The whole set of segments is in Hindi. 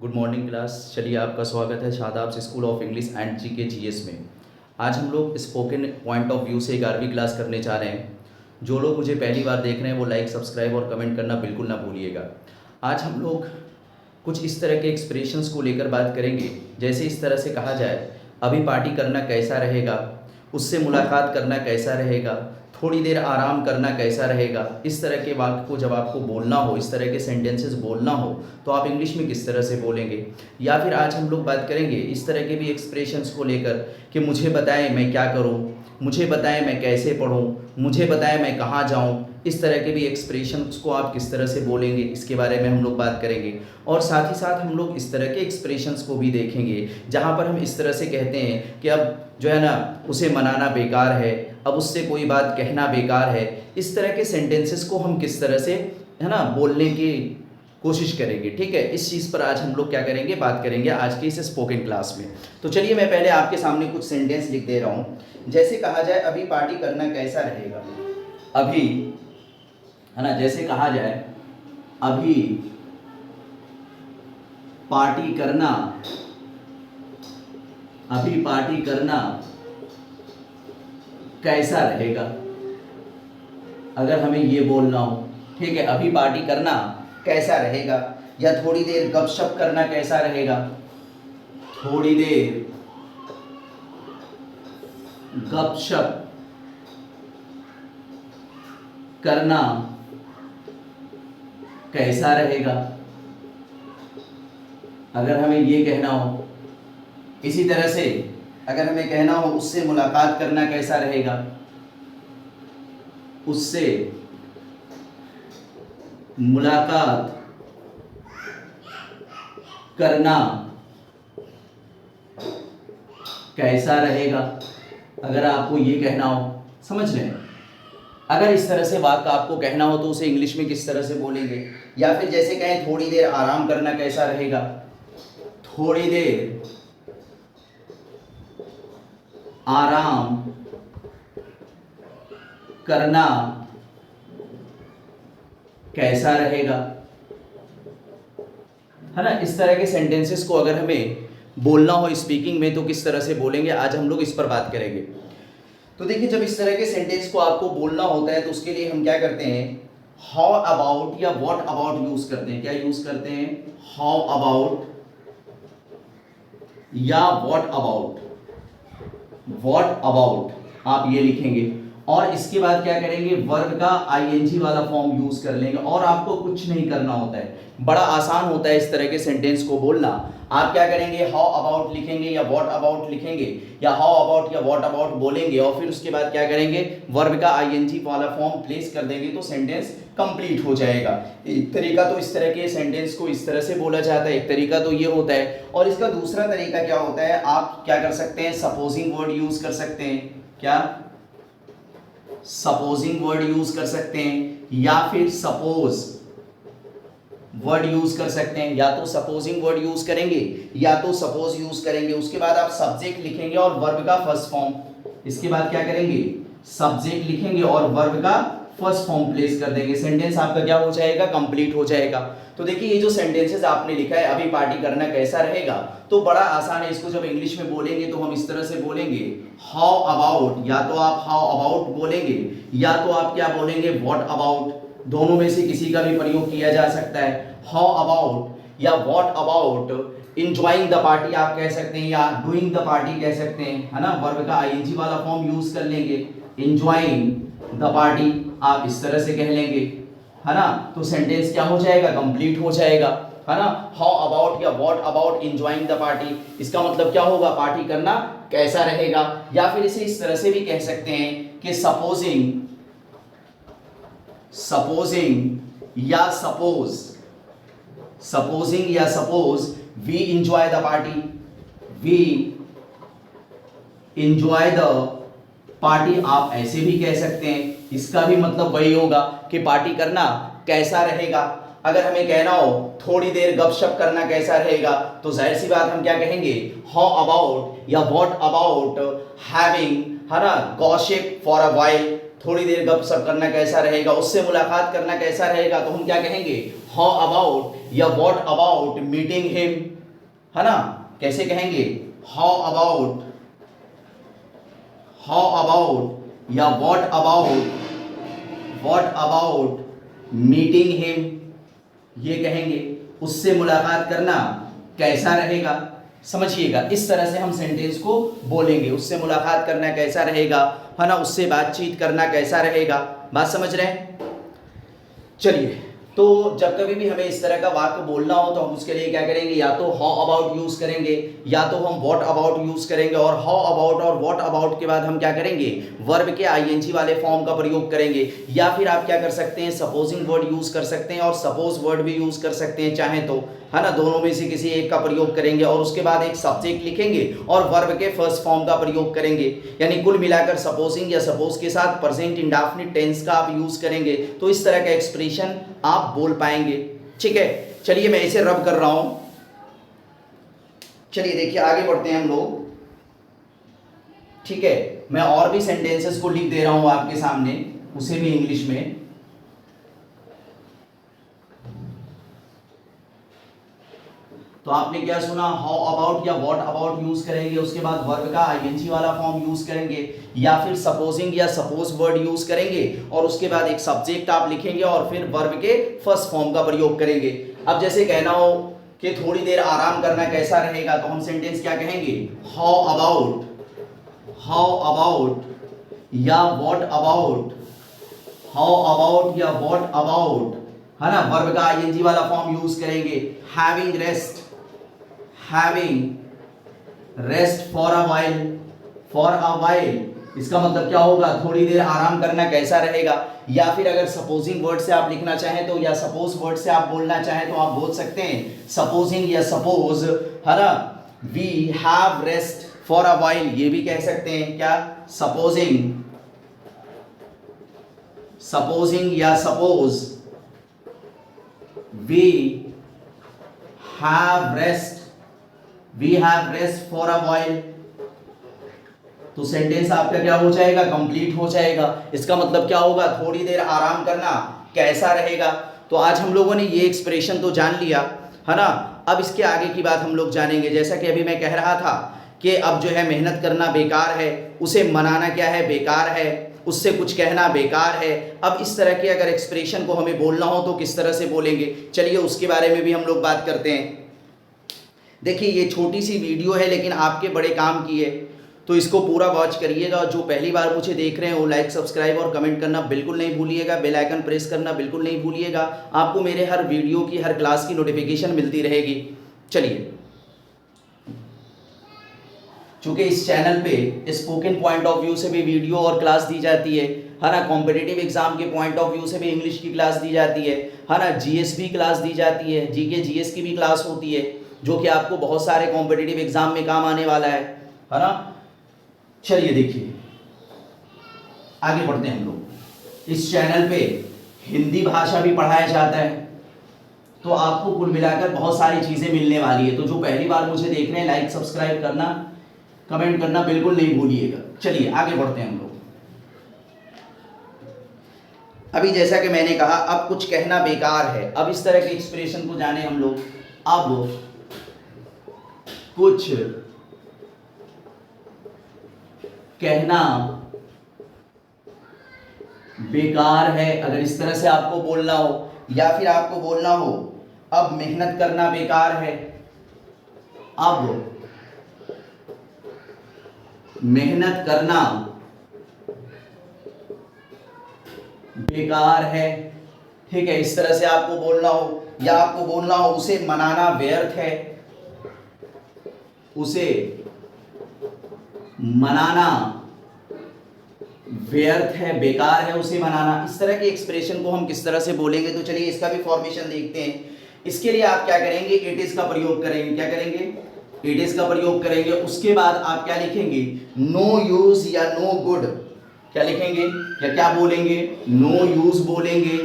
Good morning class. चलिए आपका स्वागत है Shadab school of English and GK GS में। आज हम लोग स्पोकन पॉइंट ऑफ व्यू से 11वीं क्लास करने जा रहे हैं। जो लोग मुझे पहली बार देख रहे हैं वो लाइक सब्सक्राइब और कमेंट करना बिल्कुल ना भूलिएगा। आज हम लोग कुछ इस तरह के एक्सप्रेशंस को लेकर बात करेंगे, जैसे इस तरह से कहा जाए, अभी पार्टी करना कैसा रहेगा, उससे मुलाकात करना कैसा रहेगा, थोड़ी देर आराम करना कैसा रहेगा। इस तरह के वाक्य को जब आपको बोलना हो, इस तरह के सेंटेंसेस बोलना हो, तो आप इंग्लिश में किस तरह से बोलेंगे। या फिर आज हम लोग बात करेंगे इस तरह के भी एक्सप्रेशंस को लेकर कि मुझे बताएं मैं क्या करूं, मुझे बताएं मैं कैसे पढूं, मुझे बताएं मैं कहाँ जाऊं। इस तरह के भी एक्सप्रेशंस को आप किस तरह से बोलेंगे, इसके बारे में हम लोग बात करेंगे। और साथ ही साथ हम लोग इस तरह के एक्सप्रेशंस को भी देखेंगे जहाँ पर हम इस तरह से कहते हैं कि अब जो है ना, उसे मनाना बेकार है, अब उससे कोई बात कहना बेकार है। इस तरह के सेंटेंसेस को हम किस तरह से है ना बोलने की कोशिश करेंगे। ठीक है, इस चीज़ पर आज हम लोग क्या करेंगे, बात करेंगे आज की इस स्पोकन क्लास में। तो चलिए मैं पहले आपके सामने कुछ सेंटेंस लिख दे रहा हूँ। जैसे कहा जाए अभी पार्टी करना कैसा रहेगा, अभी है ना, जैसे कहा जाए अभी पार्टी करना, अभी पार्टी करना कैसा रहेगा। अगर हमें ये बोलना हो, ठीक है, अभी पार्टी करना कैसा रहेगा, या थोड़ी देर गपशप करना कैसा रहेगा, थोड़ी देर गपशप करना कैसा रहेगा। अगर हमें ये कहना हो, इसी तरह से अगर हमें कहना हो उससे मुलाकात करना कैसा रहेगा, उससे मुलाकात करना कैसा रहेगा। अगर आपको ये कहना हो, समझ रहे हैं, अगर इस तरह से वाक्य आपको कहना हो तो उसे इंग्लिश में किस तरह से बोलेंगे। या फिर जैसे कहें थोड़ी देर आराम करना कैसा रहेगा, थोड़ी देर आराम करना कैसा रहेगा, है ना। इस तरह के सेंटेंसेस को अगर हमें बोलना हो स्पीकिंग में तो किस तरह से बोलेंगे, आज हम लोग इस पर बात करेंगे। तो देखिए, जब इस तरह के सेंटेंस को आपको बोलना होता है तो उसके लिए हम क्या करते हैं, हाउ अबाउट या व्हाट अबाउट यूज करते हैं। क्या यूज करते हैं, हाउ अबाउट या व्हाट अबाउट। व्हाट अबाउट आप ये लिखेंगे और इसके बाद क्या करेंगे, वर्ब का आईएनजी वाला फॉर्म यूज कर लेंगे और आपको कुछ नहीं करना होता है। बड़ा आसान होता है इस तरह के सेंटेंस को बोलना। आप क्या करेंगे, हाउ अबाउट लिखेंगे या व्हाट अबाउट लिखेंगे, या हाउ अबाउट या व्हाट अबाउट बोलेंगे और फिर उसके बाद क्या करेंगे, वर्ब का आईएनजी वाला फॉर्म प्लेस कर देंगे तो सेंटेंस कंप्लीट हो जाएगा। एक तरीका तो इस तरह के सेंटेंस को इस तरह से बोला जाता है, एक तरीका तो ये होता है, और इसका दूसरा तरीका क्या होता है, आप क्या कर सकते हैं, सपोजिंग वर्ड यूज कर सकते हैं। क्या, सपोजिंग वर्ड यूज कर सकते हैं या फिर सपोज वर्ड यूज कर सकते हैं। या तो सपोजिंग वर्ड यूज करेंगे या तो सपोज यूज करेंगे। उसके बाद आप सब्जेक्ट लिखेंगे और वर्ब का फर्स्ट फॉर्म, इसके बाद क्या करेंगे, सब्जेक्ट लिखेंगे और वर्ब का फर्स्ट फॉर्म प्लेस कर देंगे। सेंटेंस आपका क्या हो जाएगा, कंप्लीट हो जाएगा। तो देखिए, ये जो सेंटेंसेस आपने लिखा है अभी पार्टी करना कैसा रहेगा, तो बड़ा आसान है। इसको जब इंग्लिश में बोलेंगे तो हम इस तरह से बोलेंगे, हाउ अबाउट, या तो आप हाउ अबाउट बोलेंगे या तो आप क्या बोलेंगे, व्हाट अबाउट। दोनों में से किसी का भी प्रयोग किया जा सकता है। हाउ अबाउट या what about enjoying the party आप कह सकते हैं या डूइंग द पार्टी कह सकते हैं, है ना। वर्ब का आईएनजी वाला फॉर्म यूज कर लेंगे, इंजॉइंग द पार्टी आप इस तरह से कह लेंगे, है ना। तो सेंटेंस क्या हो जाएगा, कंप्लीट हो जाएगा, है ना। हाउ अबाउट या what about enjoying the party, इसका मतलब क्या होगा, पार्टी करना कैसा रहेगा। या फिर इसे इस तरह से भी कह सकते हैं कि सपोजिंग, सपोजिंग या सपोज, सपोजिंग या suppose we enjoy the party, we enjoy the party आप ऐसे भी कह सकते हैं। इसका भी मतलब वही होगा कि पार्टी करना कैसा रहेगा। अगर हमें कहना हो थोड़ी देर गपशप करना कैसा रहेगा, तो जाहिर सी बात हम क्या कहेंगे, हाउ अबाउट या व्हाट अबाउट हैविंग, है ना, गॉसिप फॉर अ व्हाइल। थोड़ी देर गपशप करना कैसा रहेगा, उससे मुलाकात करना कैसा रहेगा, तो हम क्या कहेंगे, हाउ अबाउट या व्हाट अबाउट मीटिंग हिम, है ना, कैसे कहेंगे, हाउ अबाउट या व्हाट अबाउट मीटिंग हिम, ये कहेंगे। उससे मुलाकात करना कैसा रहेगा, समझिएगा, इस तरह से हम सेंटेंस को बोलेंगे। उससे मुलाकात करना कैसा रहेगा, है ना, उससे बातचीत करना कैसा रहेगा, बात समझ रहे हैं। चलिए, तो जब कभी भी हमें इस तरह का वाक्य बोलना हो तो हम उसके लिए क्या करेंगे, या तो हाउ अबाउट यूज करेंगे या तो हम व्हाट अबाउट यूज करेंगे। और हाउ अबाउट और व्हाट अबाउट के बाद हम क्या करेंगे, वर्ब के आईएनजी वाले फॉर्म का प्रयोग करेंगे। या फिर आप क्या कर सकते हैं, सपोजिंग वर्ड यूज कर सकते हैं और सपोज वर्ड भी यूज कर सकते हैं चाहे तो, है ना, दोनों में से किसी एक का प्रयोग करेंगे। और उसके बाद एक सब्जेक्ट लिखेंगे और वर्ब के फर्स्ट फॉर्म का प्रयोग करेंगे। यानी कुल मिलाकर सपोजिंग या सपोज के साथ प्रेजेंट इंडेफिनिट टेंस का आप यूज करेंगे तो इस तरह का एक्सप्रेशन आप बोल पाएंगे। ठीक है, चलिए मैं इसे रब कर रहा हूं। चलिए देखिए आगे बढ़ते हैं हम लोग। ठीक है, मैं और भी सेंटेंसेस को लिख दे रहा हूं आपके सामने, उसे भी इंग्लिश में। तो आपने क्या सुना, हाउ अबाउट या व्हाट अबाउट यूज करेंगे, उसके बाद वर्ब का आईएनजी वाला फॉर्म यूज करेंगे, या फिर सपोजिंग या सपोज वर्ड यूज करेंगे और उसके बाद एक सब्जेक्ट आप लिखेंगे और फिर वर्ब के फर्स्ट फॉर्म का प्रयोग करेंगे। अब जैसे कहना हो कि थोड़ी देर आराम करना कैसा रहेगा, तो हम सेंटेंस क्या कहेंगे, हाउ अबाउट या व्हाट अबाउट, हाउ अबाउट या व्हाट अबाउट, है ना, वर्ब का आईएनजी वाला फॉर्म यूज करेंगे। Having rest for a while, इसका मतलब क्या होगा, थोड़ी देर आराम करना कैसा रहेगा। या फिर अगर सपोजिंग वर्ड से आप लिखना चाहें तो, या सपोज वर्ड से आप बोलना चाहें तो आप बोल सकते हैं सपोजिंग या सपोज, है ना, we have rest for a while, ये भी कह सकते हैं क्या, सपोजिंग या suppose, we have rest for a while. तो सेंटेंस आपका क्या हो जाएगा, कंप्लीट हो जाएगा। इसका मतलब क्या होगा, थोड़ी देर आराम करना कैसा रहेगा। तो आज हम लोगों ने ये एक्सप्रेशन तो जान लिया, है ना। अब इसके आगे की बात हम लोग जानेंगे। जैसा कि अभी मैं कह रहा था कि अब जो है मेहनत करना बेकार है, उसे मनाना क्या है, बेकार है, उससे कुछ कहना बेकार है। अब इस तरह के अगर एक्सप्रेशन को हमें बोलना हो तो किस तरह से बोलेंगे, चलिए उसके बारे में भी हम लोग बात करते हैं। देखिए ये छोटी सी वीडियो है लेकिन आपके बड़े काम की है, तो इसको पूरा वॉच करिएगा। और जो पहली बार मुझे देख रहे हैं वो लाइक, सब्सक्राइब और कमेंट करना बिल्कुल नहीं भूलिएगा, बेल आइकन प्रेस करना बिल्कुल नहीं भूलिएगा। आपको मेरे हर वीडियो की, हर क्लास की नोटिफिकेशन मिलती रहेगी। चलिए, चूंकि इस चैनल पे स्पोकन पॉइंट ऑफ व्यू से भी वीडियो और क्लास दी जाती है ना, कॉम्पिटिटिव एग्जाम के पॉइंट ऑफ व्यू से भी इंग्लिश की क्लास दी जाती है ना, जीएस भी क्लास दी जाती है, जीके जीएस की भी क्लास होती है, जो कि आपको बहुत सारे कॉम्पिटिटिव एग्जाम में काम आने वाला है ना। चलिए देखिए आगे बढ़ते हैं हम लोग। इस चैनल पे हिंदी भाषा भी पढ़ाया जाता है, तो आपको कुल मिलाकर बहुत सारी चीजें मिलने वाली है। तो जो पहली बार मुझे देख रहे हैं, लाइक, सब्सक्राइब करना, कमेंट करना बिल्कुल नहीं भूलिएगा। चलिए आगे बढ़ते हैं हम लोग। अभी जैसा कि मैंने कहा, अब कुछ कहना बेकार है। अब इस तरह के एक्सप्रेशन को जाने हम लोग। अब कुछ कहना बेकार है, अगर इस तरह से आपको बोलना हो, या फिर आपको बोलना हो अब मेहनत करना बेकार है, अब मेहनत करना बेकार है। ठीक है, इस तरह से आपको बोलना हो, या आपको बोलना हो उसे मनाना व्यर्थ है, उसे मनाना व्यर्थ है, बेकार है उसे मनाना। इस तरह के एक्सप्रेशन को हम किस तरह से बोलेंगे, तो चलिए इसका भी फॉर्मेशन देखते हैं। इसके लिए आप क्या करेंगे, इट इज का प्रयोग करेंगे। क्या करेंगे, इट इज का प्रयोग करेंगे। उसके बाद आप क्या लिखेंगे, नो यूज या नो गुड। क्या लिखेंगे या क्या बोलेंगे, नो यूज बोलेंगे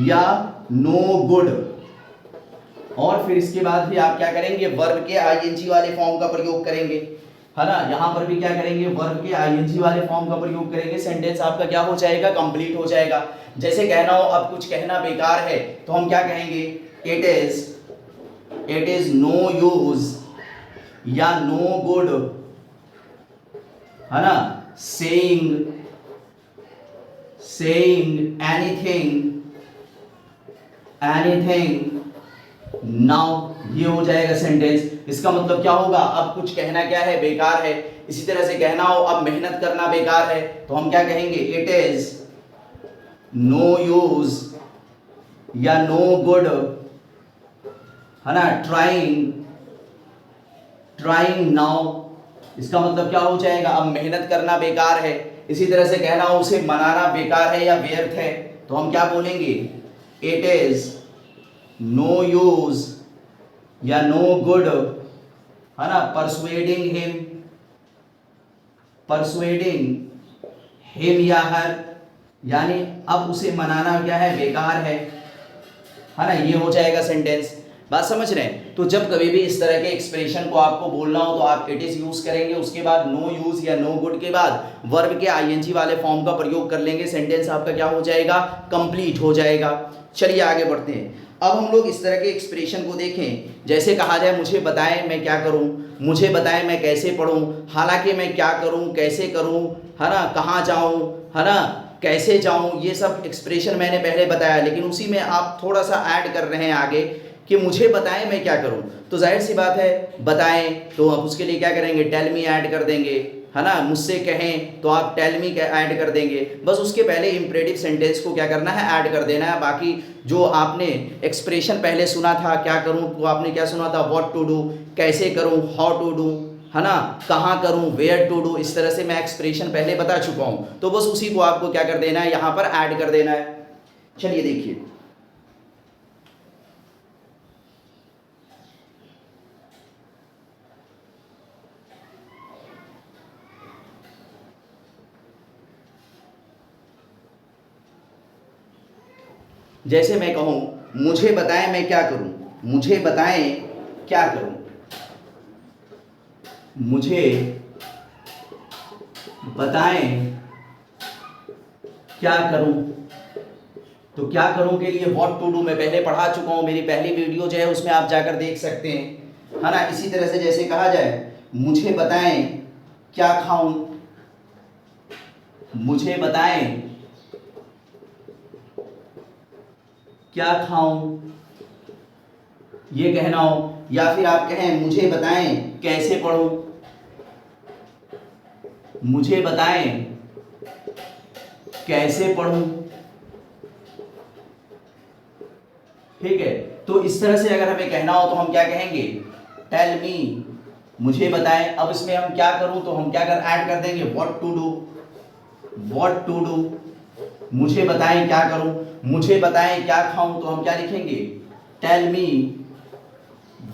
या नो गुड। और फिर इसके बाद भी आप क्या करेंगे, वर्ब के आईएनजी वाले फॉर्म का प्रयोग करेंगे, है ना। यहां पर भी क्या करेंगे, वर्ब के आईएनजी वाले फॉर्म का प्रयोग करेंगे। सेंटेंस आपका क्या हो जाएगा, कंप्लीट हो जाएगा। जैसे कहना हो अब कुछ कहना बेकार है, तो हम क्या कहेंगे, it is it is no use या नो गुड, है ना, सेइंग एनीथिंग नाउ, ये हो जाएगा सेंटेंस। इसका मतलब क्या होगा, अब कुछ कहना क्या है, बेकार है। इसी तरह से कहना हो अब मेहनत करना बेकार है, तो हम क्या कहेंगे, इट इज नो यूज या नो गुड, है ना, ट्राइंग नाउ। इसका मतलब क्या हो जाएगा, अब मेहनत करना बेकार है। इसी तरह से कहना हो उसे मनाना बेकार है या व्यर्थ है, तो हम क्या बोलेंगे, इट इज नो यूज या नो गुड, है ना, परसुएडिंग हिम या हर, यानी अब उसे मनाना क्या है, बेकार है ना, ये हो जाएगा सेंटेंस। बात समझ रहे हैं। तो जब कभी भी इस तरह के एक्सप्रेशन को आपको बोलना हो तो आप इट इज यूज करेंगे, उसके बाद नो यूज या नो गुड के बाद वर्ब के आईएनजी वाले फॉर्म का प्रयोग कर लेंगे, सेंटेंस आपका क्या हो जाएगा, कंप्लीट हो जाएगा। चलिए आगे बढ़ते हैं। अब हम लोग इस तरह के एक्सप्रेशन को देखें, जैसे कहा जाए मुझे बताएं मैं क्या करूं, मुझे बताएं मैं कैसे पढूं, हालांकि मैं क्या करूं, कैसे करूं, है ना, कहाँ जाऊं, है ना, कैसे जाऊं, ये सब एक्सप्रेशन मैंने पहले बताया, लेकिन उसी में आप थोड़ा सा ऐड कर रहे हैं आगे कि मुझे बताएं मैं क्या करूं। तो जाहिर सी बात है बताएं, तो आप उसके लिए क्या करेंगे, टेल मी ऐड कर देंगे, है ना, मुझसे कहें तो आप टेल मी ऐड कर देंगे। बस उसके पहले इम्परेटिव सेंटेंस को क्या करना है, ऐड कर देना है। बाकी जो आपने एक्सप्रेशन पहले सुना था क्या करूं, तो आपने क्या सुना था, व्हाट टू डू, कैसे करूं, हाउ टू डू, है ना, कहाँ करूं, वेयर टू डू। इस तरह से मैं एक्सप्रेशन पहले बता चुका हूं, तो बस उसी को आपको क्या कर देना है, यहाँ पर ऐड कर देना है। चलिए देखिए, जैसे मैं कहूं मुझे बताएं मैं क्या करूं, मुझे बताएं क्या करूं, मुझे बताएं क्या करूं। तो क्या करूं के लिए व्हाट टू डू मैं पहले पढ़ा चुका हूं, मेरी पहली वीडियो जो है उसमें आप जाकर देख सकते हैं, है ना। इसी तरह से जैसे कहा जाए मुझे बताएं क्या खाऊं, मुझे बताएं क्या खाऊं, ये कहना हो, या फिर आप कहें मुझे बताएं कैसे पढूं, मुझे बताएं कैसे पढूं, ठीक है। तो इस तरह से अगर हमें कहना हो तो हम क्या कहेंगे, टेल मी, मुझे बताएं। अब इसमें हम क्या करूं तो हम क्या कर ऐड कर देंगे, what to do, what to do, मुझे बताएं क्या करूं, मुझे बताएं क्या खाऊं, तो हम क्या लिखेंगे, tell me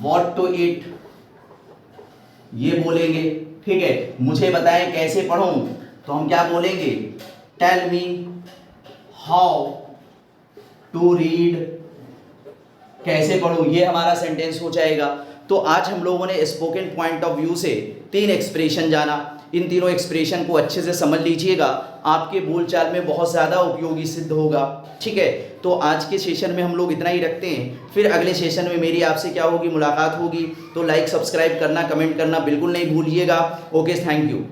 what to eat, ये बोलेंगे, ठीक है। मुझे बताएं कैसे पढूं, तो हम क्या बोलेंगे, tell me how to read, कैसे पढूं, ये हमारा सेंटेंस हो जाएगा। तो आज हम लोगों ने स्पोकन पॉइंट ऑफ व्यू से 3 एक्सप्रेशन जाना। इन तीनों एक्सप्रेशन को अच्छे से समझ लीजिएगा, आपके बोलचाल में बहुत ज़्यादा उपयोगी सिद्ध होगा, ठीक है। तो आज के सेशन में हम लोग इतना ही रखते हैं, फिर अगले सेशन में मेरी आपसे क्या होगी, मुलाकात होगी। तो लाइक सब्सक्राइब करना, कमेंट करना बिल्कुल नहीं भूलिएगा। Okay, thank you.